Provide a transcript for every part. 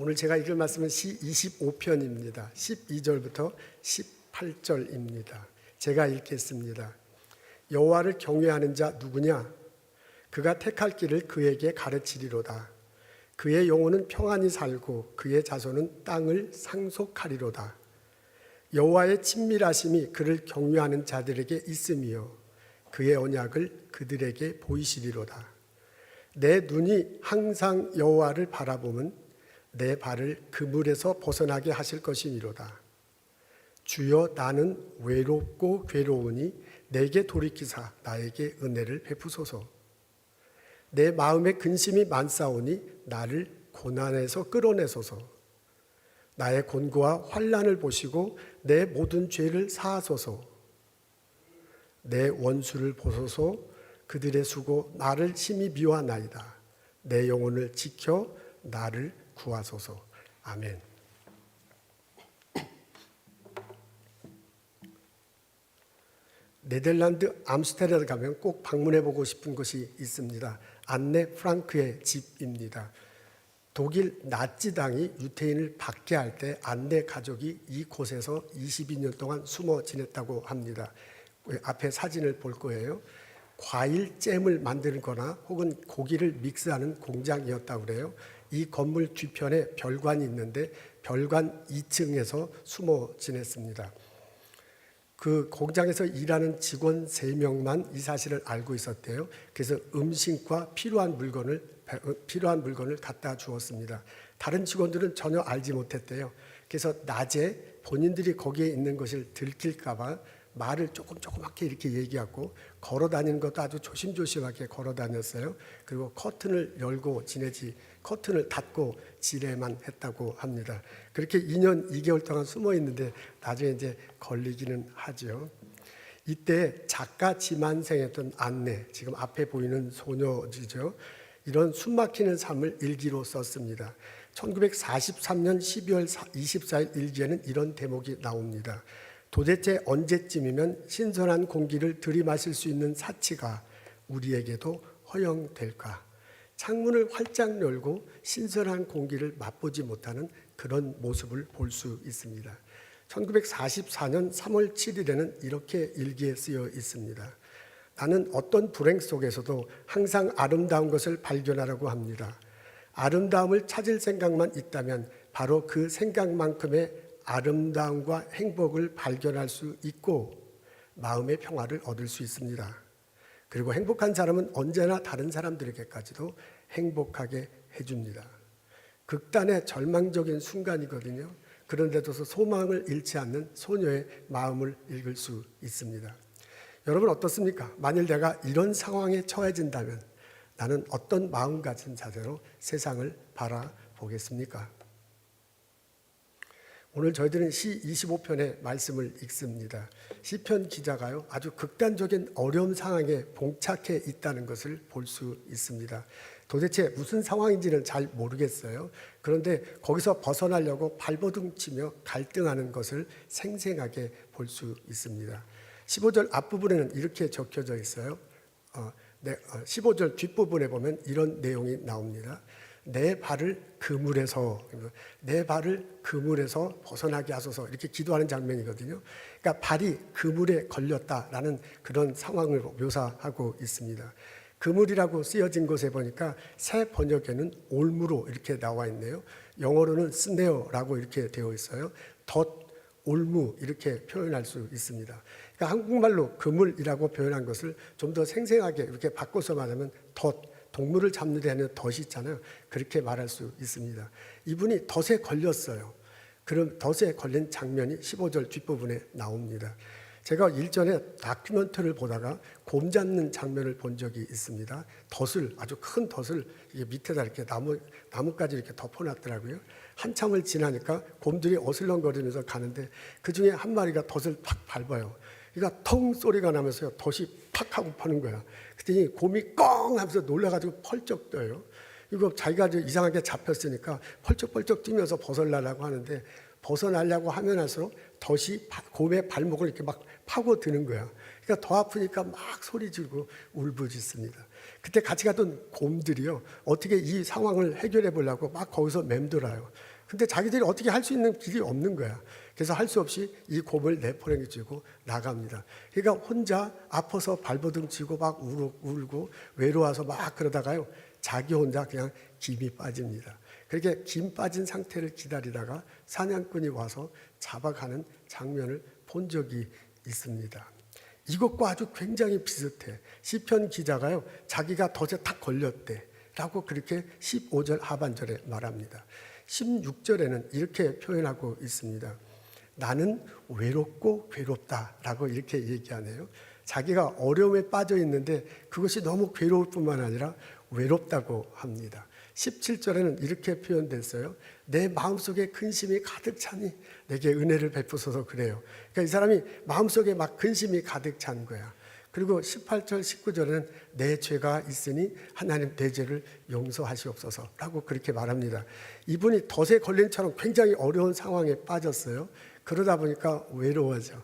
오늘 제가 읽을 말씀은 시 25편입니다. 12절부터 18절입니다. 제가 읽겠습니다. 여호와를 경외하는 자 누구냐? 그가 택할 길을 그에게 가르치리로다. 그의 영혼은 평안히 살고 그의 자손은 땅을 상속하리로다. 여호와의 친밀하심이 그를 경외하는 자들에게 있으며 그의 언약을 그들에게 보이시리로다. 내 눈이 항상 여호와를 바라보면 내 발을 그물에서 벗어나게 하실 것이니로다. 주여, 나는 외롭고 괴로우니 내게 돌이키사 나에게 은혜를 베푸소서. 내 마음에 근심이 많사오니 나를 고난에서 끌어내소서. 나의 곤고와 환난을 보시고 내 모든 죄를 사하소서. 내 원수를 보소서. 그들의 수고 나를 심히 미워하나이다. 내 영혼을 지켜 나를 구하소서. 아멘. 네덜란드 암스테르담에 가면 꼭 방문해 보고 싶은 곳이 있습니다. 안네 프랑크의 집입니다. 독일 나치당이 유태인을 박해할 때 안네 가족이 이곳에서 22년 동안 숨어 지냈다고 합니다. 앞에 사진을 볼 거예요. 과일 잼을 만드는 거나 혹은 고기를 믹스하는 공장이었다고 그래요. 이 건물 뒤편에 별관이 있는데 별관 2층에서 숨어 지냈습니다. 그 공장에서 일하는 직원 3명만 이 사실을 알고 있었대요. 그래서 음식과 필요한 물건을 갖다 주었습니다. 다른 직원들은 전혀 알지 못했대요. 그래서 낮에 본인들이 거기에 있는 것을 들킬까 봐 말을 조그맣게 이렇게 얘기하고 걸어 다니는 것도 아주 조심조심하게 걸어 다녔어요. 그리고 커튼을 닫고 지내만 했다고 합니다. 그렇게 2년 2개월 동안 숨어 있는데 나중에 이제 걸리기는 하죠. 이때 작가 지만생했던 안내, 지금 앞에 보이는 소녀지죠. 이런 숨막히는 삶을 일기로 썼습니다. 1943년 12월 24일 일기에는 이런 대목이 나옵니다. 도대체 언제쯤이면 신선한 공기를 들이마실 수 있는 사치가 우리에게도 허용될까? 창문을 활짝 열고 신선한 공기를 맛보지 못하는 그런 모습을 볼 수 있습니다. 1944년 3월 7일에는 이렇게 일기에 쓰여 있습니다. 나는 어떤 불행 속에서도 항상 아름다운 것을 발견하라고 합니다. 아름다움을 찾을 생각만 있다면 바로 그 생각만큼의 아름다움과 행복을 발견할 수 있고 마음의 평화를 얻을 수 있습니다. 그리고 행복한 사람은 언제나 다른 사람들에게까지도 행복하게 해줍니다. 극단의 절망적인 순간이거든요. 그런데도 소망을 잃지 않는 소녀의 마음을 읽을 수 있습니다. 여러분 어떻습니까? 만일 내가 이런 상황에 처해진다면 나는 어떤 마음가짐 자세로 세상을 바라보겠습니까? 오늘 저희들은 시 25편의 말씀을 읽습니다. 시편 기자가요, 아주 극단적인 어려운 상황에 봉착해 있다는 것을 볼 수 있습니다. 도대체 무슨 상황인지는 잘 모르겠어요. 그런데 거기서 벗어나려고 발버둥치며 갈등하는 것을 생생하게 볼 수 있습니다. 15절 앞부분에는 이렇게 적혀져 있어요. 15절 뒷부분에 보면 이런 내용이 나옵니다. 내 발을 그물에서 벗어나게 하소서, 이렇게 기도하는 장면이거든요. 그러니까 발이 그물에 걸렸다라는 그런 상황을 묘사하고 있습니다. 그물이라고 쓰여진 곳에 보니까 새 번역에는 올무로 이렇게 나와 있네요. 영어로는 스네어라고 이렇게 되어 있어요. 올무 이렇게 표현할 수 있습니다. 그러니까 한국말로 그물이라고 표현한 것을 좀 더 생생하게 이렇게 바꿔서 말하면 동물을 잡는 데는 덫이 있잖아요. 그렇게 말할 수 있습니다. 이분이 덫에 걸렸어요. 그럼 덫에 걸린 장면이 15절 뒷부분에 나옵니다. 제가 일전에 다큐멘터리를 보다가 곰 잡는 장면을 본 적이 있습니다. 아주 큰 덫을 밑에다 이렇게 나뭇가지 이렇게 덮어놨더라고요. 한참을 지나니까 곰들이 어슬렁거리면서 가는데 그 중에 한 마리가 덫을 팍 밟아요. 그러니까 텅 소리가 나면서 덫이 팍 하고 퍼는 거야. 그랬더니 곰이 꽁 하면서 놀라가지고 펄쩍 떠요. 이거 자기가 이상하게 잡혔으니까 펄쩍펄쩍 뛰면서 벗어나려고 하는데 벗어나려고 하면 할수록 덫이 곰의 발목을 이렇게 막 파고드는 거야. 그러니까 더 아프니까 막 소리 지르고 울부짖습니다. 그때 같이 갔던 곰들이요, 어떻게 이 상황을 해결해 보려고 막 거기서 맴돌아요. 근데 자기들이 어떻게 할 수 있는 길이 없는 거야. 그래서 할 수 없이 이 곰을 내포랭이 쥐고 나갑니다. 그러니까 혼자 아파서 발버둥 치고 막 울고 외로워서 막 그러다가요, 자기 혼자 그냥 김이 빠집니다. 그렇게 김 빠진 상태를 기다리다가 사냥꾼이 와서 잡아가는 장면을 본 적이 있습니다. 이것과 아주 굉장히 비슷해. 시편 기자가요, 자기가 덫에 탁 걸렸대 라고 그렇게 15절 하반절에 말합니다. 16절에는 이렇게 표현하고 있습니다. 나는 외롭고 괴롭다 라고 이렇게 얘기하네요. 자기가 어려움에 빠져 있는데 그것이 너무 괴로울 뿐만 아니라 외롭다고 합니다. 17절에는 이렇게 표현됐어요. 내 마음속에 근심이 가득 차니 내게 은혜를 베푸소서 그래요. 그러니까 이 사람이 마음속에 막 근심이 가득 찬 거야. 그리고 18절, 19절에는 내 죄가 있으니 하나님 내 죄를 용서하시옵소서라고 그렇게 말합니다. 이분이 덫에 걸린처럼 굉장히 어려운 상황에 빠졌어요. 그러다 보니까 외로워져.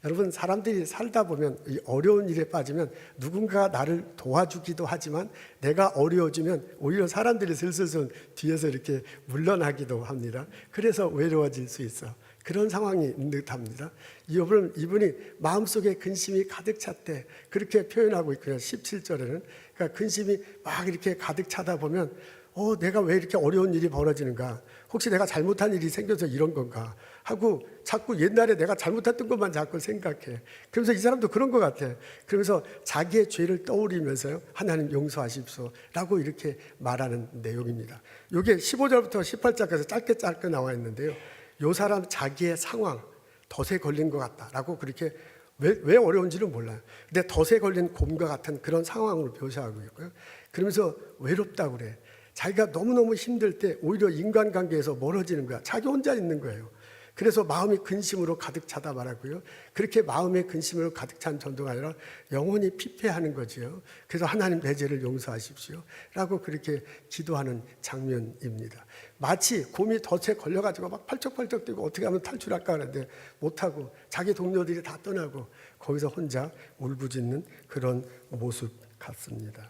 여러분, 사람들이 살다 보면 이 어려운 일에 빠지면 누군가 나를 도와주기도 하지만 내가 어려워지면 오히려 사람들이 슬슬 뒤에서 이렇게 물러나기도 합니다. 그래서 외로워질 수 있어. 그런 상황이 듯합니다. 이분이 마음속에 근심이 가득 찼대. 그렇게 표현하고 있고요. 17절에는. 그러니까 근심이 막 이렇게 가득 차다 보면 내가 왜 이렇게 어려운 일이 벌어지는가? 혹시 내가 잘못한 일이 생겨서 이런 건가? 하고 자꾸 옛날에 내가 잘못했던 것만 자꾸 생각해. 그러면서 이 사람도 그런 것 같아. 그러면서 자기의 죄를 떠올리면서요, 하나님 용서하십시오 라고 이렇게 말하는 내용입니다. 이게 15절부터 18절까지 짧게 나와 있는데요, 이 사람 자기의 상황, 덫에 걸린 것 같다라고 그렇게 왜 어려운지는 몰라요. 근데 덫에 걸린 곰과 같은 그런 상황을 묘사하고 있고요. 그러면서 외롭다고 그래. 자기가 너무너무 힘들 때 오히려 인간관계에서 멀어지는 거야. 자기 혼자 있는 거예요. 그래서 마음이 근심으로 가득 차다 말하고요. 그렇게 마음에 근심으로 가득 찬 정도가 아니라 영혼이 피폐하는 거지요. 그래서 하나님 내 죄를 용서하십시오 라고 그렇게 기도하는 장면입니다. 마치 곰이 덫에 걸려가지고 막 팔쩍팔쩍 뛰고 어떻게 하면 탈출할까 하는데 못하고 자기 동료들이 다 떠나고 거기서 혼자 울부짖는 그런 모습 같습니다.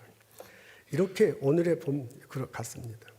이렇게 오늘의 본 같습니다.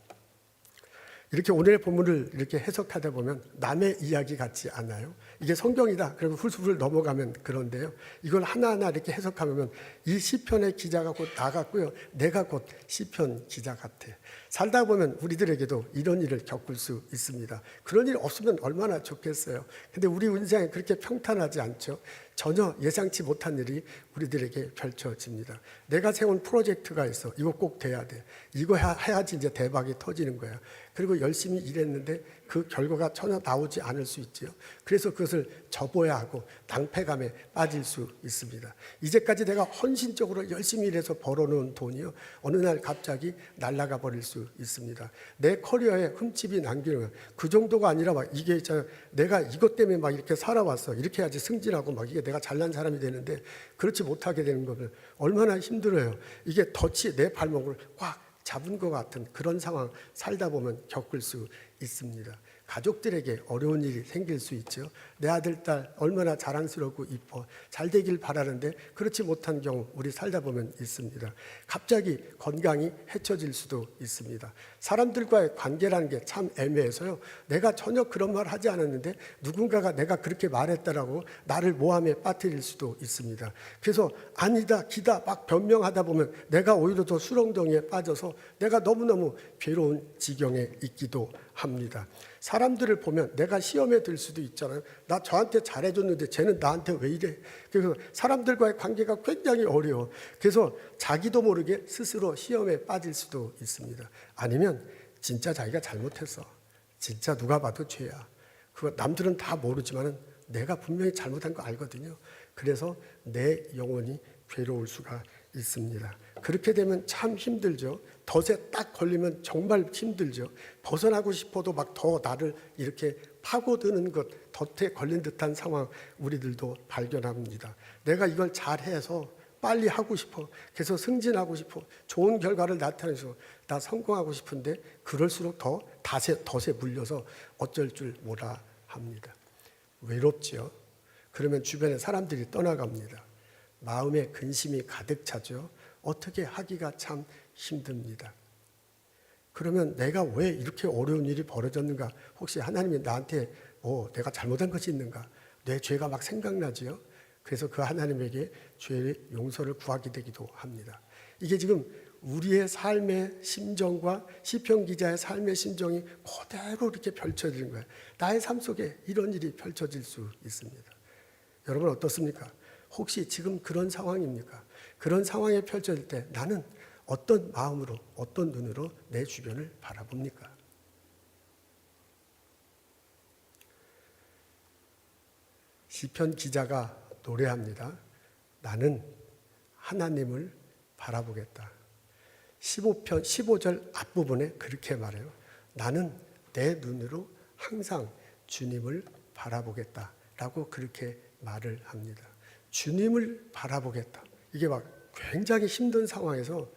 이렇게 오늘의 본문을 이렇게 해석하다 보면 남의 이야기 같지 않아요? 이게 성경이다. 그리고 훌훌 넘어가면 그런데요, 이걸 하나하나 이렇게 해석하면 이 시편의 기자가 곧 나 같고요, 내가 곧 시편 기자 같아. 살다 보면 우리들에게도 이런 일을 겪을 수 있습니다. 그런 일 없으면 얼마나 좋겠어요. 근데 우리 인생이 그렇게 평탄하지 않죠. 전혀 예상치 못한 일이 우리들에게 펼쳐집니다. 내가 세운 프로젝트가 있어. 이거 꼭 돼야 돼. 이거 해야지 이제 대박이 터지는 거야. 그리고 열심히 일했는데 그 결과가 전혀 나오지 않을 수 있죠. 그래서 그것을 접어야 하고 낭패감에 빠질 수 있습니다. 이제까지 내가 헌신적으로 열심히 일해서 벌어놓은 돈이요, 어느 날 갑자기 날아가 버릴 수 있습니다. 내 커리어에 흠집이 남기는 그 정도가 아니라 막 이게 있잖아요. 내가 이것 때문에 막 이렇게 살아왔어. 이렇게 해야지 승진하고 막 이게 내가 잘난 사람이 되는데 그렇지 못하게 되는 거면 얼마나 힘들어요. 이게 덫이 내 발목을 꽉 잡은 것 같은 그런 상황 살다 보면 겪을 수 있습니다. 가족들에게 어려운 일이 생길 수 있죠. 내 아들, 딸 얼마나 자랑스럽고 이뻐 잘 되길 바라는데 그렇지 못한 경우 우리 살다 보면 있습니다. 갑자기 건강이 해쳐질 수도 있습니다. 사람들과의 관계라는 게 참 애매해서요, 내가 전혀 그런 말 하지 않았는데 누군가가 내가 그렇게 말했다라고 나를 모함에 빠뜨릴 수도 있습니다. 그래서 아니다 기다 막 변명하다 보면 내가 오히려 더 수렁덩이에 빠져서 내가 너무너무 괴로운 지경에 있기도 합니다. 사람들을 보면 내가 시험에 들 수도 있잖아요. 나 저한테 잘해줬는데 쟤는 나한테 왜 이래? 그래서 사람들과의 관계가 굉장히 어려워. 그래서 자기도 모르게 스스로 시험에 빠질 수도 있습니다. 아니면 진짜 자기가 잘못했어. 진짜 누가 봐도 죄야. 그거 남들은 다 모르지만은 내가 분명히 잘못한 거 알거든요. 그래서 내 영혼이 괴로울 수가 있습니다. 그렇게 되면 참 힘들죠. 덫에 딱 걸리면 정말 힘들죠. 벗어나고 싶어도 막 더 나를 이렇게 파고드는 것, 덫에 걸린 듯한 상황 우리들도 발견합니다. 내가 이걸 잘해서 빨리 하고 싶어. 그래서 승진하고 싶어. 좋은 결과를 나타내서 나 성공하고 싶은데 그럴수록 더 덫에 물려서 어쩔 줄 몰라 합니다. 외롭죠. 그러면 주변에 사람들이 떠나갑니다. 마음에 근심이 가득 차죠. 어떻게 하기가 참 힘듭니다. 그러면 내가 왜 이렇게 어려운 일이 벌어졌는가? 혹시 하나님이 나한테 내가 잘못한 것이 있는가? 내 죄가 막 생각나지요. 그래서 그 하나님에게 죄의 용서를 구하게 되기도 합니다. 이게 지금 우리의 삶의 심정과 시편 기자의 삶의 심정이 그대로 이렇게 펼쳐지는 거예요. 나의 삶 속에 이런 일이 펼쳐질 수 있습니다. 여러분 어떻습니까? 혹시 지금 그런 상황입니까? 그런 상황에 펼쳐질 때 나는 어떤 마음으로, 어떤 눈으로 내 주변을 바라봅니까? 시편 기자가 노래합니다. 나는 하나님을 바라보겠다. 15절 앞부분에 그렇게 말해요. 나는 내 눈으로 항상 주님을 바라보겠다 라고 그렇게 말을 합니다. 주님을 바라보겠다. 이게 막 굉장히 힘든 상황에서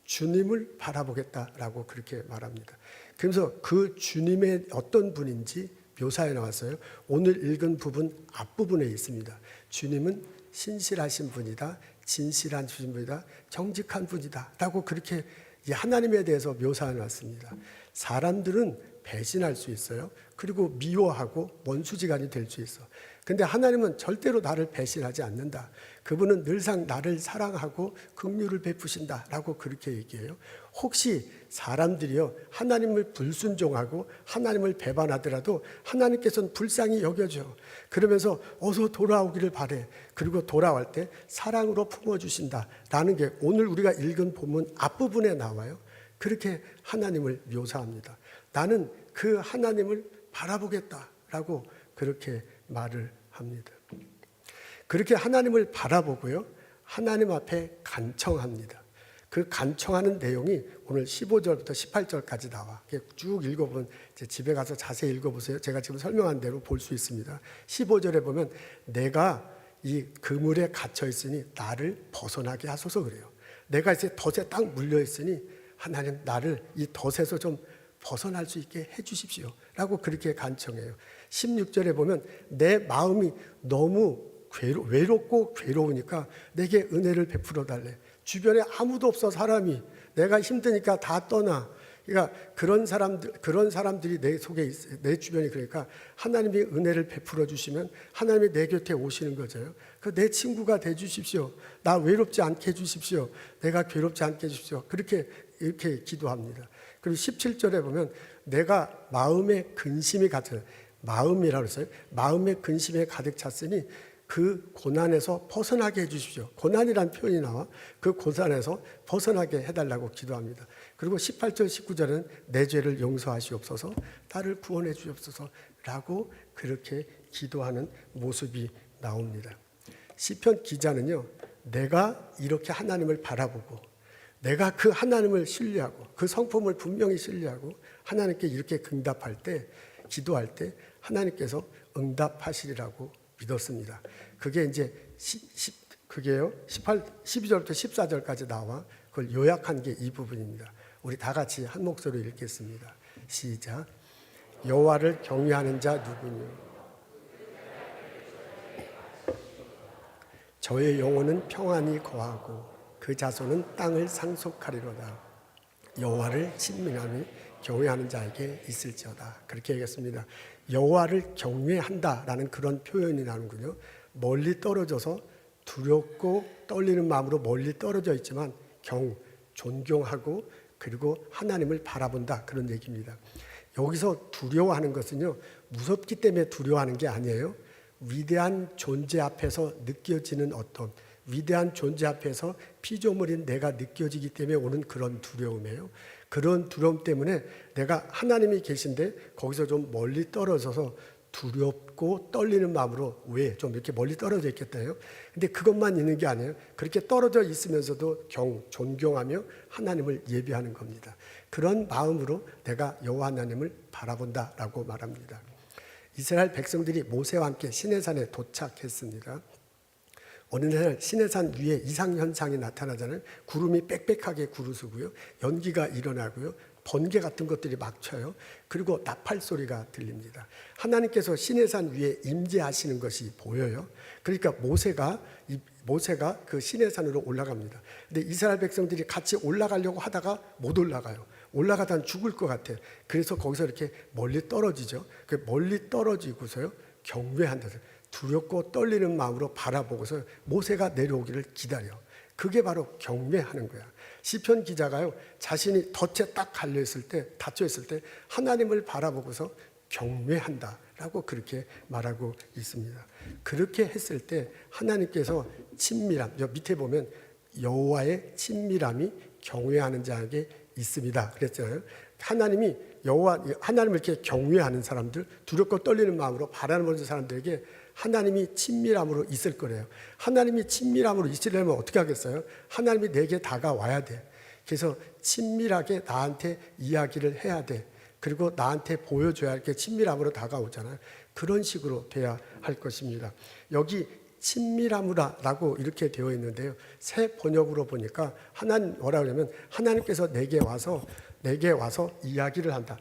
주님을 바라보겠다라고 그렇게 말합니다. 그래서 그 주님의 어떤 분인지 묘사해 나왔어요. 오늘 읽은 부분 앞부분에 있습니다. 주님은 신실하신 분이다, 진실한 분이다, 정직한 분이다 라고 그렇게 하나님에 대해서 묘사해 놨습니다. 사람들은 배신할 수 있어요. 그리고 미워하고 원수지간이 될 수 있어. 근데 하나님은 절대로 나를 배신하지 않는다. 그분은 늘상 나를 사랑하고 긍휼을 베푸신다 라고 그렇게 얘기해요. 혹시 사람들이요 하나님을 불순종하고 하나님을 배반하더라도 하나님께서는 불쌍히 여겨줘. 그러면서 어서 돌아오기를 바래. 그리고 돌아올 때 사랑으로 품어주신다 라는 게 오늘 우리가 읽은 본문 앞부분에 나와요. 그렇게 하나님을 묘사합니다. 나는 그 하나님을 바라보겠다라고 그렇게 말을 합니다. 그렇게 하나님을 바라보고요. 하나님 앞에 간청합니다. 그 간청하는 내용이 오늘 15절부터 18절까지 나와. 쭉 읽어보면 집에 가서 자세히 읽어보세요. 제가 지금 설명한 대로 볼 수 있습니다. 15절에 보면 내가 이 그물에 갇혀 있으니 나를 벗어나게 하소서 그래요. 내가 이제 덫에 딱 물려 있으니 하나님 나를 이 덫에서 좀 벗어날 수 있게 해주십시오 라고 그렇게 간청해요. 16절에 보면 내 마음이 너무 외롭고 괴로우니까 내게 은혜를 베풀어 달래. 주변에 아무도 없어. 사람이 내가 힘드니까 다 떠나. 그러니까 그런 사람들이 내 속에 내 주변이 그러니까 하나님이 은혜를 베풀어 주시면 하나님이 내 곁에 오시는 거죠. 내 친구가 돼 주십시오. 나 외롭지 않게 해 주십시오. 내가 괴롭지 않게 해 주십시오. 이렇게 기도합니다. 그리고 17절에 보면 내가 마음에 근심이 가득, 마음이라고 했어요. 마음에 근심에 가득 찼으니 그 고난에서 벗어나게 해주십시오. 고난이란 표현이 나와 그 고난에서 벗어나게 해달라고 기도합니다. 그리고 18절 19절은 내 죄를 용서하시옵소서, 나를 구원해 주옵소서 라고 그렇게 기도하는 모습이 나옵니다. 시편 기자는요, 내가 이렇게 하나님을 바라보고 내가 그 하나님을 신뢰하고 그 성품을 분명히 신뢰하고 하나님께 이렇게 응답할 때, 기도할 때 하나님께서 응답하시리라고 믿었습니다. 그게 이제 그게요 12절부터 14절까지 나와 그걸 요약한 게 이 부분입니다. 우리 다 같이 한 목소리로 읽겠습니다. 시작. 여호와를 경외하는 자 누구뇨? 저의 영혼은 평안히 거하고 그 자손은 땅을 상속하리로다. 여호와를 친밀하며 경외하는 자에게 있을지어다. 그렇게 얘기했습니다. 여호와를 경외한다라는 그런 표현이 나오는군요. 멀리 떨어져서 두렵고 떨리는 마음으로 멀리 떨어져 있지만 존경하고 그리고 하나님을 바라본다, 그런 얘기입니다. 여기서 두려워하는 것은요, 무섭기 때문에 두려워하는 게 아니에요. 위대한 존재 앞에서 느껴지는 어떤 위대한 존재 앞에서 피조물인 내가 느껴지기 때문에 오는 그런 두려움이에요. 그런 두려움 때문에 내가 하나님이 계신데 거기서 좀 멀리 떨어져서 두렵고 떨리는 마음으로 왜 좀 이렇게 멀리 떨어져 있겠다요. 근데 그것만 있는 게 아니에요. 그렇게 떨어져 있으면서도 존경하며 하나님을 예배하는 겁니다. 그런 마음으로 내가 여호와 하나님을 바라본다라고 말합니다. 이스라엘 백성들이 모세와 함께 시내산에 도착했습니다. 어느 날 시내산 위에 이상현상이 나타나잖아요. 구름이 빽빽하게 구르스고요. 연기가 일어나고요. 번개 같은 것들이 막 쳐요. 그리고 나팔 소리가 들립니다. 하나님께서 시내산 위에 임재하시는 것이 보여요. 그러니까 모세가 모세가 그 시내산으로 올라갑니다. 근데 이스라엘 백성들이 같이 올라가려고 하다가 못 올라가요. 올라가다는 죽을 것 같아. 그래서 거기서 이렇게 멀리 떨어지죠. 그 멀리 떨어지고서요 경외한다. 두렵고 떨리는 마음으로 바라보고서 모세가 내려오기를 기다려. 그게 바로 경외하는 거야. 시편 기자가요 자신이 덫에 딱 갈려 있을 때, 닫혀 있을 때 하나님을 바라보고서 경외한다라고 그렇게 말하고 있습니다. 그렇게 했을 때 하나님께서 친밀함, 저 밑에 보면 여호와의 친밀함이 경외하는 자에게 있습니다. 그랬잖아요. 하나님이 하나님을 이렇게 경외하는 사람들, 두렵고 떨리는 마음으로 바라보는 사람들에게 하나님이 친밀함으로 있을 거래요. 하나님이 친밀함으로 있으려면 어떻게 하겠어요? 하나님이 내게 다가와야 돼. 그래서 친밀하게 나한테 이야기를 해야 돼. 그리고 나한테 보여줘야 이렇게 친밀함으로 다가오잖아요. 그런 식으로 돼야 할 것입니다. 여기 친밀함으로라고 이렇게 되어 있는데요. 새 번역으로 보니까 하나님 뭐라 그러냐면 하나님께서 내게 와서 이야기를 한다.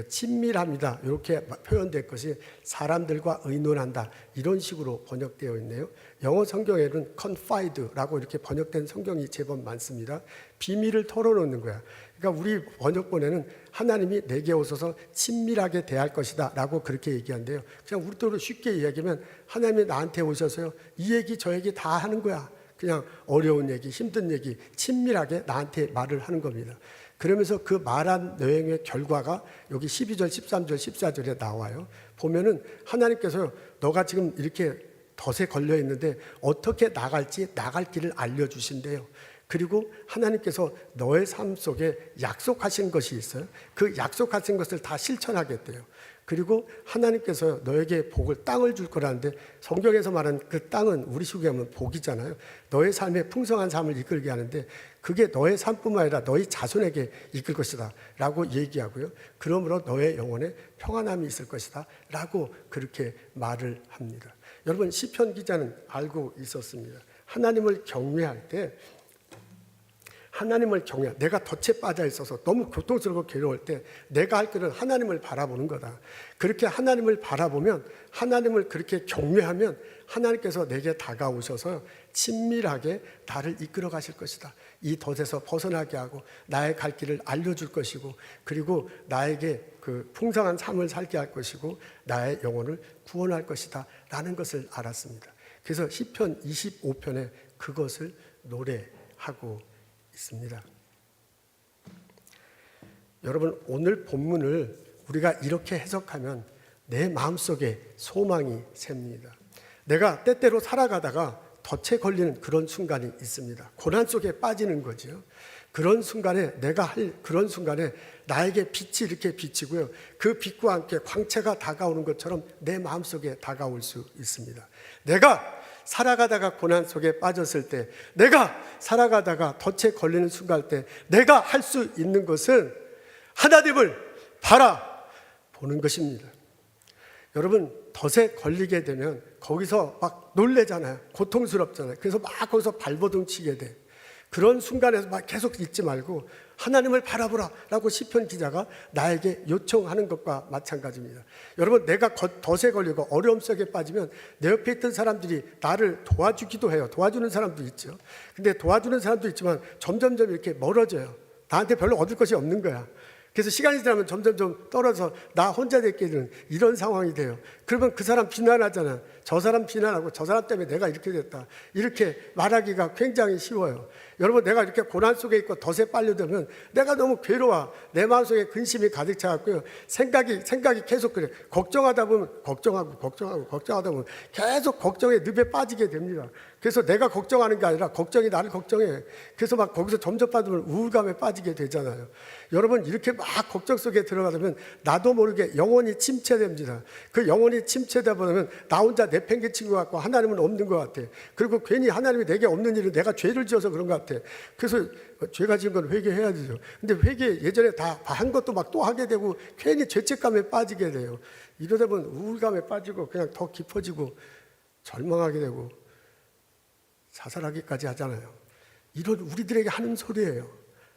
친밀합니다. 이렇게 표현될 것이 사람들과 의논한다. 이런 식으로 번역되어 있네요. 영어 성경에는 confide라고 이렇게 번역된 성경이 제법 많습니다. 비밀을 털어놓는 거야. 그러니까 우리 번역본에는 하나님이 내게 오셔서 친밀하게 대할 것이다 라고 그렇게 얘기한대요. 그냥 우리도 쉽게 이야기하면 하나님이 나한테 오셔서요 이 얘기 저 얘기 다 하는 거야. 그냥 어려운 얘기, 힘든 얘기 친밀하게 나한테 말을 하는 겁니다. 그러면서 그 말한 내용의 결과가 여기 12절, 13절, 14절에 나와요. 보면은 하나님께서 너가 지금 이렇게 덫에 걸려 있는데 어떻게 나갈 길을 알려주신대요. 그리고 하나님께서 너의 삶 속에 약속하신 것이 있어요. 그 약속하신 것을 다 실천하겠대요. 그리고 하나님께서 너에게 땅을 줄 거라는데 성경에서 말하는 그 땅은 우리 식으로 하면 복이잖아요. 너의 삶에 풍성한 삶을 이끌게 하는데 그게 너의 삶뿐만 아니라 너희 자손에게 이끌 것이다 라고 얘기하고요. 그러므로 너의 영혼에 평안함이 있을 것이다 라고 그렇게 말을 합니다. 여러분 시편 기자는 알고 있었습니다. 하나님을 경외할 때 내가 덫에 빠져 있어서 너무 고통스럽고 괴로울 때 내가 할 길은 하나님을 바라보는 거다. 그렇게 하나님을 바라보면 하나님을 그렇게 경외하면 하나님께서 내게 다가오셔서 친밀하게 나를 이끌어 가실 것이다. 이 덫에서 벗어나게 하고 나의 갈 길을 알려줄 것이고 그리고 나에게 그 풍성한 삶을 살게 할 것이고 나의 영혼을 구원할 것이다 라는 것을 알았습니다. 그래서 시편 25편에 그것을 노래하고 있습니다. 여러분 오늘 본문을 우리가 이렇게 해석하면 내 마음속에 소망이 셉니다. 내가 때때로 살아가다가 덫에 걸리는 그런 순간이 있습니다. 고난 속에 빠지는 거죠. 그런 순간에 그런 순간에 나에게 빛이 이렇게 비치고요. 그 빛과 함께 광채가 다가오는 것처럼 내 마음속에 다가올 수 있습니다. 내가 살아가다가 고난 속에 빠졌을 때, 내가 살아가다가 덫에 걸리는 순간 때 내가 할 수 있는 것은 하나님을 바라보는 것입니다. 여러분 덫에 걸리게 되면 거기서 막 놀래잖아요. 고통스럽잖아요. 그래서 막 거기서 발버둥 치게 돼. 그런 순간에서 막 계속 잊지 말고 하나님을 바라보라 라고 시편 기자가 나에게 요청하는 것과 마찬가지입니다. 여러분 내가 덫에 걸리고 어려움 속에 빠지면 내 옆에 있던 사람들이 나를 도와주기도 해요. 도와주는 사람도 있죠. 근데 도와주는 사람도 있지만 점점점 이렇게 멀어져요. 나한테 별로 얻을 것이 없는 거야. 그래서 시간이 지나면 점점 떨어져 나 혼자 되게 되는 이런 상황이 돼요. 그러면 그 사람 비난하잖아. 저 사람 비난하고 저 사람 때문에 내가 이렇게 됐다. 이렇게 말하기가 굉장히 쉬워요. 여러분 내가 이렇게 고난 속에 있고 덫에 빨려들면 내가 너무 괴로워. 내 마음속에 근심이 가득 차갖고요. 생각이 계속 그래. 걱정하다 보면 걱정하다 보면 계속 걱정의 늪에 빠지게 됩니다. 그래서 내가 걱정하는 게 아니라 걱정이 나를 걱정해. 그래서 막 거기서 점점 빠지면 우울감에 빠지게 되잖아요. 여러분 이렇게 막 걱정 속에 들어가면 나도 모르게 영혼이 침체됩니다. 그 영혼이 침체되다 보면 나 혼자 내팽개친 것 같고 하나님은 없는 것 같아. 그리고 괜히 하나님이 내게 없는 일은 내가 죄를 지어서 그런 것 같아. 그래서 죄가 지은 건 회개해야 되죠. 근데 회개 예전에 다 한 것도 막 또 하게 되고 괜히 죄책감에 빠지게 돼요. 이러다 보면 우울감에 빠지고 그냥 더 깊어지고 절망하게 되고 자살하기까지 하잖아요. 이런 우리들에게 하는 소리예요.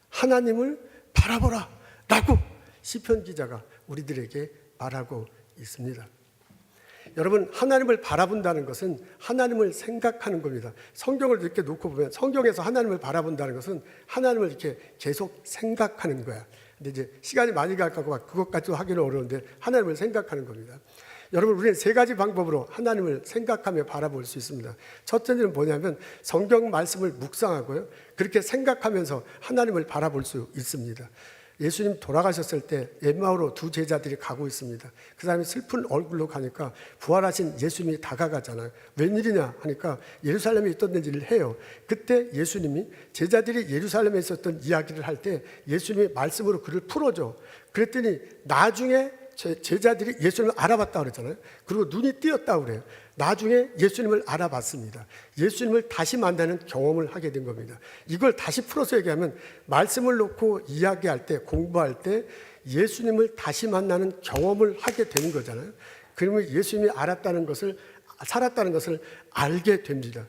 하나님을 바라보라 라고 시편 기자가 우리들에게 말하고 있습니다. 여러분, 하나님을 바라본다는 것은 하나님을 생각하는 겁니다. 성경을 이렇게 놓고 보면 성경에서 하나님을 바라본다는 것은 하나님을 이렇게 계속 생각하는 거야. 근데 이제 시간이 많이 갈까 봐 그것까지도 하기는 어려운데 하나님을 생각하는 겁니다. 여러분, 우리는 세 가지 방법으로 하나님을 생각하며 바라볼 수 있습니다. 첫째는 뭐냐면 성경 말씀을 묵상하고요, 그렇게 생각하면서 하나님을 바라볼 수 있습니다. 예수님 돌아가셨을 때 엠마오로 두 제자들이 가고 있습니다. 그 사람이 슬픈 얼굴로 가니까 부활하신 예수님이 다가가잖아요. 웬일이냐 하니까 예루살렘에 있던 일을 해요. 그때 예수님이 제자들이 예루살렘에 있었던 이야기를 할 때 예수님이 말씀으로 그를 풀어줘. 그랬더니 나중에 제자들이 예수님을 알아봤다 그랬잖아요. 그리고 눈이 띄었다고 그래요. 나중에 예수님을 알아봤습니다. 예수님을 다시 만나는 경험을 하게 된 겁니다. 이걸 다시 풀어서 얘기하면 말씀을 놓고 이야기할 때, 공부할 때 예수님을 다시 만나는 경험을 하게 되는 거잖아요. 그러면 예수님이 알았다는 것을, 살았다는 것을 알게 됩니다.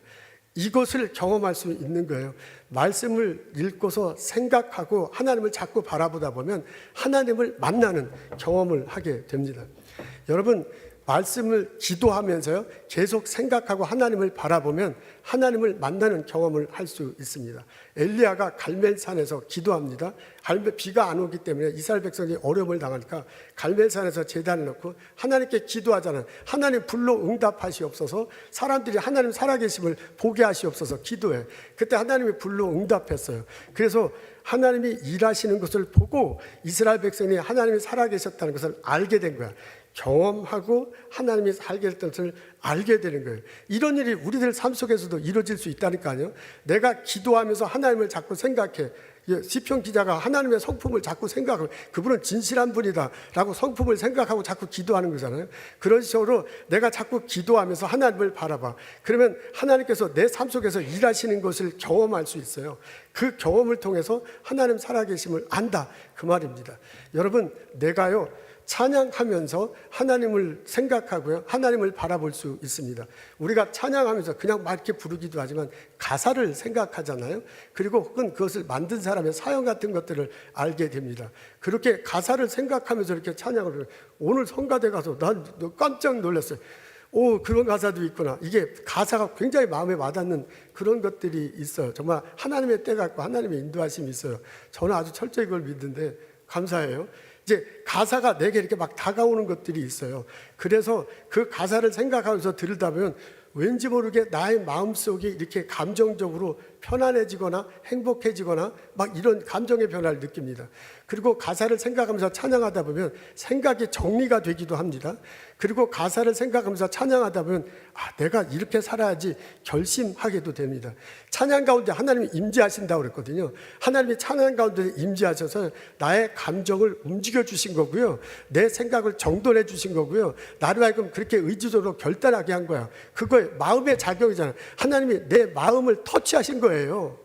이것을 경험할 수 있는 거예요. 말씀을 읽고서 생각하고 하나님을 자꾸 바라보다 보면 하나님을 만나는 경험을 하게 됩니다. 여러분, 말씀을 기도하면서요, 계속 생각하고 하나님을 바라보면 하나님을 만나는 경험을 할 수 있습니다. 엘리야가 갈멜산에서 기도합니다. 비가 안 오기 때문에 이스라엘 백성이 어려움을 당하니까 갈멜산에서 제단을 놓고 하나님께 기도하잖아요. 하나님 불로 응답하시옵소서, 사람들이 하나님 살아계심을 보게 하시옵소서 기도해. 그때 하나님이 불로 응답했어요. 그래서 하나님이 일하시는 것을 보고 이스라엘 백성이 하나님이 살아계셨다는 것을 알게 된 거야. 경험하고 하나님이 살게 됐던 것을 알게 되는 거예요. 이런 일이 우리들 삶 속에서도 이루어질 수 있다니까요. 내가 기도하면서 하나님을 자꾸 생각해. 시편 기자가 하나님의 성품을 자꾸 생각하고, 그분은 진실한 분이다 라고 성품을 생각하고 자꾸 기도하는 거잖아요. 그런 식으로 내가 자꾸 기도하면서 하나님을 바라봐. 그러면 하나님께서 내 삶 속에서 일하시는 것을 경험할 수 있어요. 그 경험을 통해서 하나님 살아계심을 안다, 그 말입니다. 여러분, 내가요 찬양하면서 하나님을 생각하고요, 하나님을 바라볼 수 있습니다. 우리가 찬양하면서 그냥 막 이렇게 부르기도 하지만 가사를 생각하잖아요. 그리고 혹은 그것을 만든 사람의 사연 같은 것들을 알게 됩니다. 그렇게 가사를 생각하면서 이렇게 찬양을 해요. 오늘 성가대 가서 난 깜짝 놀랐어요. 오, 그런 가사도 있구나. 이게 가사가 굉장히 마음에 와닿는 그런 것들이 있어요. 정말 하나님의 때가 있고 하나님의 인도하심이 있어요. 저는 아주 철저히 그걸 믿는데 감사해요. 이제 가사가 내게 이렇게 막 다가오는 것들이 있어요. 그래서 그 가사를 생각하면서 들으다 보면 왠지 모르게 나의 마음속이 이렇게 감정적으로 편안해지거나 행복해지거나 막 이런 감정의 변화를 느낍니다. 그리고 가사를 생각하면서 찬양하다 보면 생각이 정리가 되기도 합니다. 그리고 가사를 생각하면서 찬양하다 보면 내가 이렇게 살아야지 결심하게도 됩니다. 찬양 가운데 하나님이 임재하신다고 그랬거든요. 하나님이 찬양 가운데 임재하셔서 나의 감정을 움직여 주신 거고요, 내 생각을 정돈해 주신 거고요, 나를 하여금 그렇게 의지적으로 결단하게 한 거야. 그거의 마음의 작용이잖아요. 하나님이 내 마음을 터치하신 거예요.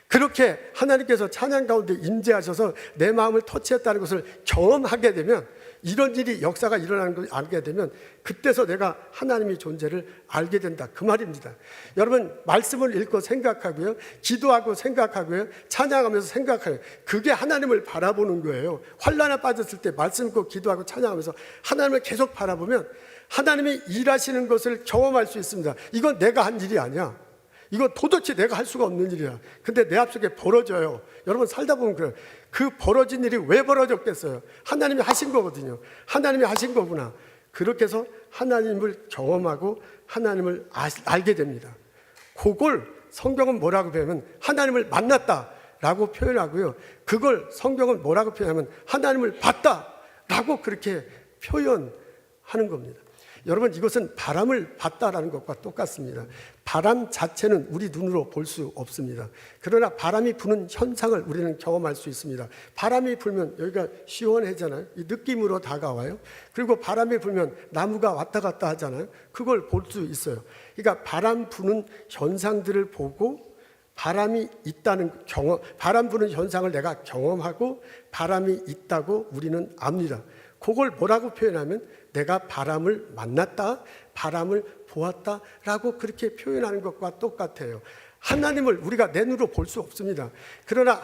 그렇게 하나님께서 찬양 가운데 임재하셔서 내 마음을 터치했다는 것을 경험하게 되면, 이런 일이 역사가 일어나는 걸 알게 되면 그때서 내가 하나님의 존재를 알게 된다, 그 말입니다. 여러분, 말씀을 읽고 생각하고요, 기도하고 생각하고요, 찬양하면서 생각하고요, 그게 하나님을 바라보는 거예요. 환난에 빠졌을 때 말씀 읽고 기도하고 찬양하면서 하나님을 계속 바라보면 하나님이 일하시는 것을 경험할 수 있습니다. 이건 내가 한 일이 아니야. 이거 도대체 내가 할 수가 없는 일이야. 근데 내 앞속에 벌어져요. 여러분, 살다 보면 그래요. 그 벌어진 일이 왜 벌어졌겠어요? 하나님이 하신 거거든요. 하나님이 하신 거구나. 그렇게 해서 하나님을 경험하고 하나님을 알게 됩니다. 그걸 성경은 뭐라고 표현하면 하나님을 만났다라고 표현하고요, 그걸 성경은 뭐라고 표현하면 하나님을 봤다라고 그렇게 표현하는 겁니다. 여러분, 이것은 바람을 봤다라는 것과 똑같습니다. 바람 자체는 우리 눈으로 볼 수 없습니다. 그러나 바람이 부는 현상을 우리는 경험할 수 있습니다. 바람이 불면 여기가 시원해잖아요. 이 느낌으로 다가와요. 그리고 바람이 불면 나무가 왔다 갔다 하잖아요. 그걸 볼 수 있어요. 그러니까 바람 부는 현상들을 보고 바람이 있다는 경험, 바람 부는 현상을 내가 경험하고 바람이 있다고 우리는 압니다. 그걸 뭐라고 표현하면 내가 바람을 만났다, 바람을 보았다라고 그렇게 표현하는 것과 똑같아요. 하나님을 우리가 내 눈으로 볼 수 없습니다. 그러나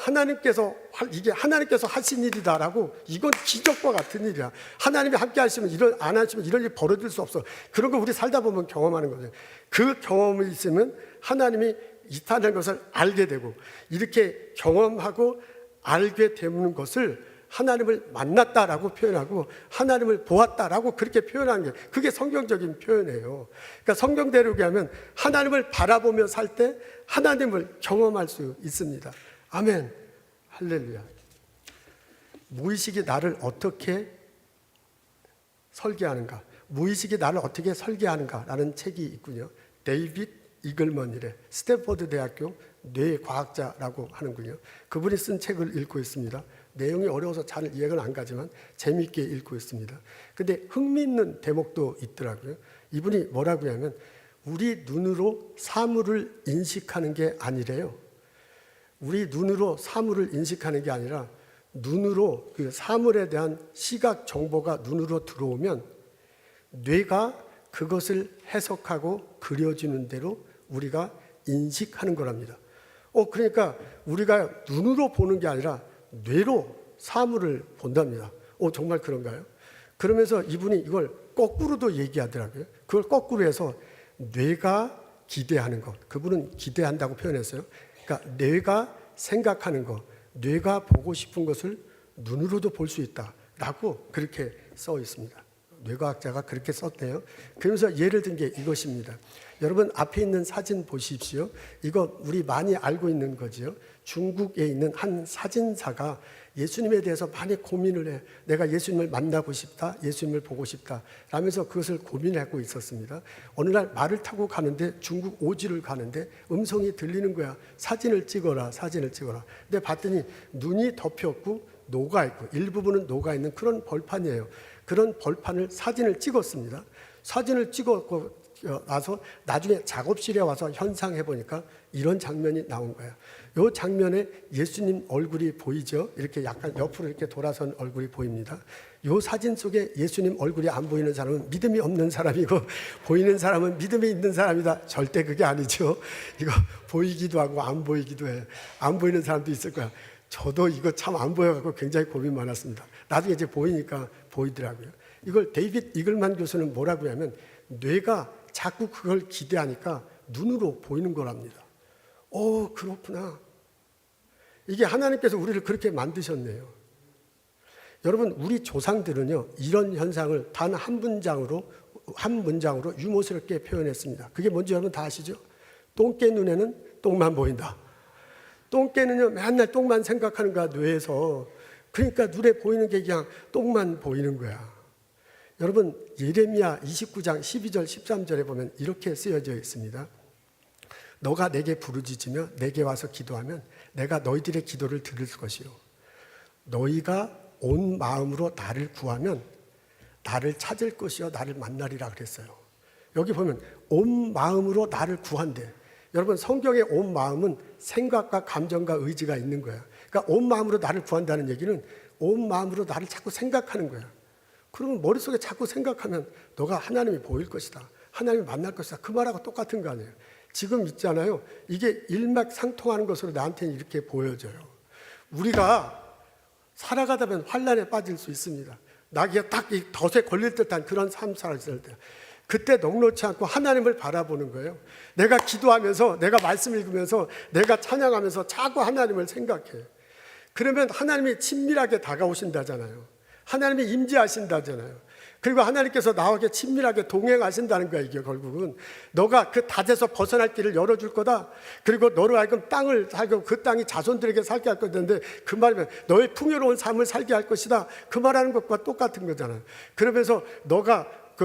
이게 하나님께서 하신 일이다라고, 이건 기적과 같은 일이야. 하나님이 함께 하시면 안 하시면 이런 일이 벌어질 수 없어. 그런 거 우리 살다 보면 경험하는 거죠. 그 경험이 있으면 하나님이 있다는 것을 알게 되고, 이렇게 경험하고 알게 되는 것을 하나님을 만났다라고 표현하고 하나님을 보았다라고 그렇게 표현하는 게, 그게 성경적인 표현이에요. 그러니까 성경대로 얘기하면 하나님을 바라보며 살 때 하나님을 경험할 수 있습니다. 아멘. 할렐루야. 무의식이 나를 어떻게 설계하는가, 무의식이 나를 어떻게 설계하는가라는 책이 있군요. 데이빗 이글먼이래. 스탠퍼드 대학교 뇌과학자라고 하는군요. 그분이 쓴 책을 읽고 있습니다. 내용이 어려워서 잘 이해가 안 가지만 재미있게 읽고 있습니다. 근데 흥미있는 대목도 있더라고요. 이분이 뭐라고 하면, 우리 눈으로 사물을 인식하는 게 아니래요. 우리 눈으로 사물을 인식하는 게 아니라, 눈으로 그 사물에 대한 시각 정보가 눈으로 들어오면 뇌가 그것을 해석하고 그려주는 대로 우리가 인식하는 거랍니다. 그러니까 우리가 눈으로 보는 게 아니라 뇌로 사물을 본답니다. 정말 그런가요? 그러면서 이분이 이걸 거꾸로도 얘기하더라고요. 그걸 거꾸로 해서 뇌가 기대하는 것, 그분은 기대한다고 표현했어요. 그러니까 뇌가 생각하는 것, 뇌가 보고 싶은 것을 눈으로도 볼 수 있다라고 그렇게 써 있습니다. 뇌과학자가 그렇게 썼대요. 그러면서 예를 든 게 이것입니다. 여러분 앞에 있는 사진 보십시오. 이거 우리 많이 알고 있는 거지요. 중국에 있는 한 사진사가 예수님에 대해서 많이 고민을 해. 내가 예수님을 만나고 싶다, 예수님을 보고 싶다 라면서 그것을 고민하고 있었습니다. 어느 날 말을 타고 가는데, 중국 오지를 가는데 음성이 들리는 거야. 사진을 찍어라, 사진을 찍어라. 근데 봤더니 눈이 덮였고 녹아있고, 일부분은 녹아있는 그런 벌판이에요. 그런 벌판을 사진을 찍었습니다. 사진을 찍었고 나서 나중에 작업실에 와서 현상해 보니까 이런 장면이 나온 거예요. 이 장면에 예수님 얼굴이 보이죠? 이렇게 약간 옆으로 이렇게 돌아선 얼굴이 보입니다. 이 사진 속에 예수님 얼굴이 안 보이는 사람은 믿음이 없는 사람이고, 보이는 사람은 믿음이 있는 사람이다. 절대 그게 아니죠. 이거 보이기도 하고 안 보이기도 해. 안 보이는 사람도 있을 거야. 저도 이거 참 안 보여갖고 굉장히 고민 많았습니다. 나중에 이제 보이니까 보이더라고요. 이걸 데이빗 이글만 교수는 뭐라고 하면, 뇌가 자꾸 그걸 기대하니까 눈으로 보이는 거랍니다. 그렇구나. 이게 하나님께서 우리를 그렇게 만드셨네요. 여러분, 우리 조상들은요, 이런 현상을 단 한 문장으로 유머스럽게 표현했습니다. 그게 뭔지 여러분 다 아시죠? 똥개 눈에는 똥만 보인다. 똥개는요, 맨날 똥만 생각하는 거야, 뇌에서. 그러니까 눈에 보이는 게 그냥 똥만 보이는 거야. 여러분, 예레미야 29장 12절 13절에 보면 이렇게 쓰여져 있습니다. 너가 내게 부르짖으며 내게 와서 기도하면 내가 너희들의 기도를 들을 것이요, 너희가 온 마음으로 나를 구하면 나를 찾을 것이요 나를 만나리라 그랬어요. 여기 보면 온 마음으로 나를 구한대. 여러분, 성경의 온 마음은 생각과 감정과 의지가 있는 거야. 그러니까 온 마음으로 나를 구한다는 얘기는 온 마음으로 나를 자꾸 생각하는 거야. 그러면 머릿속에 자꾸 생각하면 너가 하나님이 보일 것이다, 하나님을 만날 것이다, 그 말하고 똑같은 거 아니에요. 지금 있잖아요. 이게 일맥상통하는 것으로 나한테는 이렇게 보여져요. 우리가 살아가다 보면 환난에 빠질 수 있습니다. 나기가 딱 이 덫에 걸릴 듯한 그런 삶 살았을 때, 그때 넉넉지 않고 하나님을 바라보는 거예요. 내가 기도하면서, 내가 말씀 읽으면서, 내가 찬양하면서 자꾸 하나님을 생각해. 그러면 하나님이 친밀하게 다가오신다잖아요. 하나님이 임재하신다잖아요. 그리고 하나님께서 나에게 친밀하게 동행하신다는 거야. 이게 결국은 너가 그 닷에서 벗어날 길을 열어줄 거다. 그리고 너로 하여금 땅을 살고 그 땅이 자손들에게 살게 할 거던데, 그 말이면 너의 풍요로운 삶을 살게 할 것이다, 그 말하는 것과 똑같은 거잖아요. 그러면서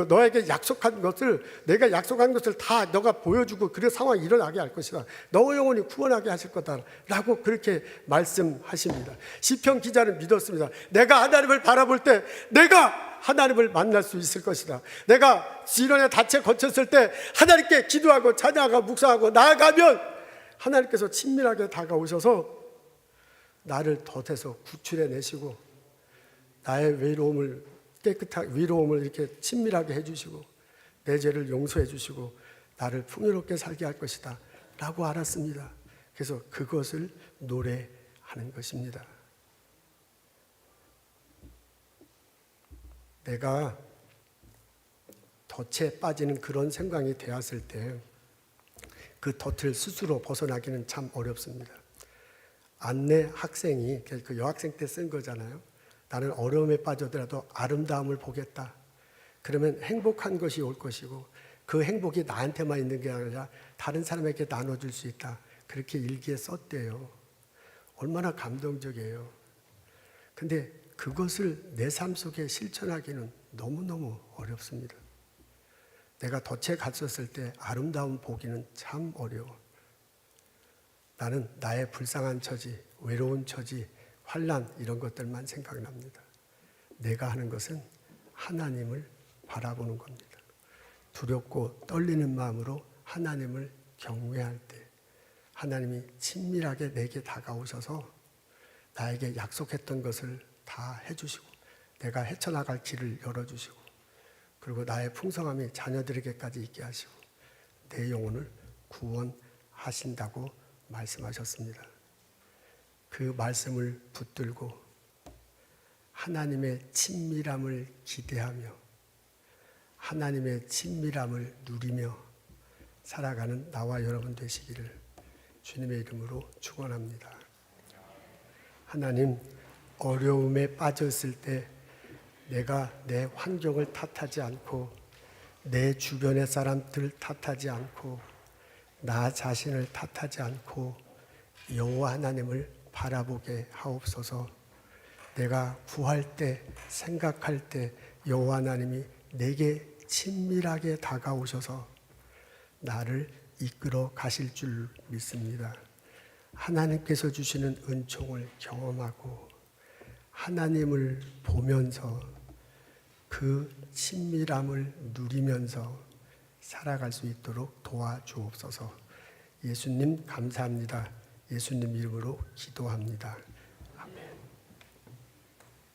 너에게 약속한 것을, 내가 약속한 것을 다 너가 보여주고 그 상황이 일어나게 할 것이다. 너 영혼이 구원하게 하실 거다 라고 그렇게 말씀하십니다. 시편 기자는 믿었습니다. 내가 하나님을 바라볼 때 내가 하나님을 만날 수 있을 것이다. 내가 시련의 닻에 거쳤을 때 하나님께 기도하고 찬양하고 묵상하고 나아가면 하나님께서 친밀하게 다가오셔서 나를 덫에서 구출해내시고 나의 외로움을 이렇게 친밀하게 해주시고 내 죄를 용서해 주시고 나를 풍요롭게 살게 할 것이다. 라고 알았습니다. 그래서 그것을 노래하는 것입니다. 내가 덫에 빠지는 그런 생각이 되었을 때 그 덫을 스스로 벗어나기는 참 어렵습니다. 안내 학생이 그 여학생 때 쓴 거잖아요. 나는 어려움에 빠져더라도 아름다움을 보겠다. 그러면 행복한 것이 올 것이고 그 행복이 나한테만 있는 게 아니라 다른 사람에게 나눠줄 수 있다. 그렇게 일기에 썼대요. 얼마나 감동적이에요. 근데 그것을 내 삶 속에 실천하기는 너무너무 어렵습니다. 내가 덫에 갇혔을 때 아름다움 보기는 참 어려워. 나는 나의 불쌍한 처지, 외로운 처지, 환난 이런 것들만 생각납니다. 내가 하는 것은 하나님을 바라보는 겁니다. 두렵고 떨리는 마음으로 하나님을 경외할 때 하나님이 친밀하게 내게 다가오셔서 나에게 약속했던 것을 다 해주시고 내가 헤쳐나갈 길을 열어주시고 그리고 나의 풍성함이 자녀들에게까지 있게 하시고 내 영혼을 구원하신다고 말씀하셨습니다. 그 말씀을 붙들고 하나님의 친밀함을 기대하며 하나님의 친밀함을 누리며 살아가는 나와 여러분 되시기를 주님의 이름으로 축원합니다. 하나님, 어려움에 빠졌을 때 내가 내 환경을 탓하지 않고 내 주변의 사람들 탓하지 않고 나 자신을 탓하지 않고 여호와 하나님을 바라보게 하옵소서. 내가 구할 때 생각할 때 여호와 하나님이 내게 친밀하게 다가오셔서 나를 이끌어 가실 줄 믿습니다. 하나님께서 주시는 은총을 경험하고 하나님을 보면서 그 친밀함을 누리면서 살아갈 수 있도록 도와주옵소서. 예수님 감사합니다. 예수님 이름으로 기도합니다.